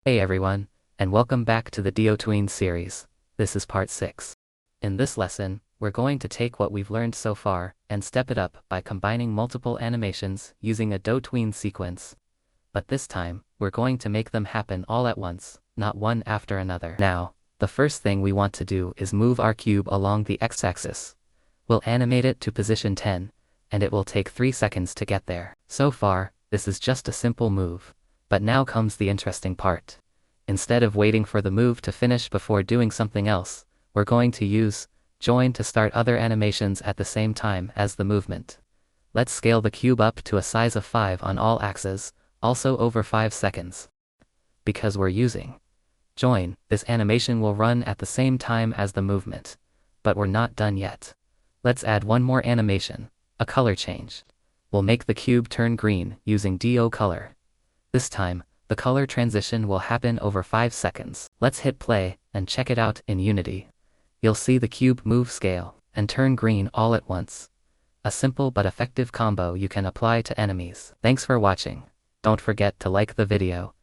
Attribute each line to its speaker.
Speaker 1: Hey everyone, and welcome back to the DOTween series. This is part 6. In this lesson, we're going to take what we've learned so far and step it up by combining multiple animations using a DOTween sequence. But this time, we're going to make them happen all at once, not one after another. Now, the first thing we want to do is move our cube along the x-axis. We'll animate it to position 10, and it will take 3 seconds to get there. So far, this is just a simple move. But now comes the interesting part. Instead of waiting for the move to finish before doing something else, we're going to use join to start other animations at the same time as the movement. Let's scale the cube up to a size of 5 on all axes, also over 5 seconds. Because we're using join, this animation will run at the same time as the movement. But we're not done yet. Let's add one more animation, a color change. We'll make the cube turn green using DOColor. This time, the color transition will happen over 5 seconds. Let's hit play and check it out in Unity. You'll see the cube move scale and turn green all at once. A simple but effective combo you can apply to enemies. Thanks for watching. Don't forget to like the video,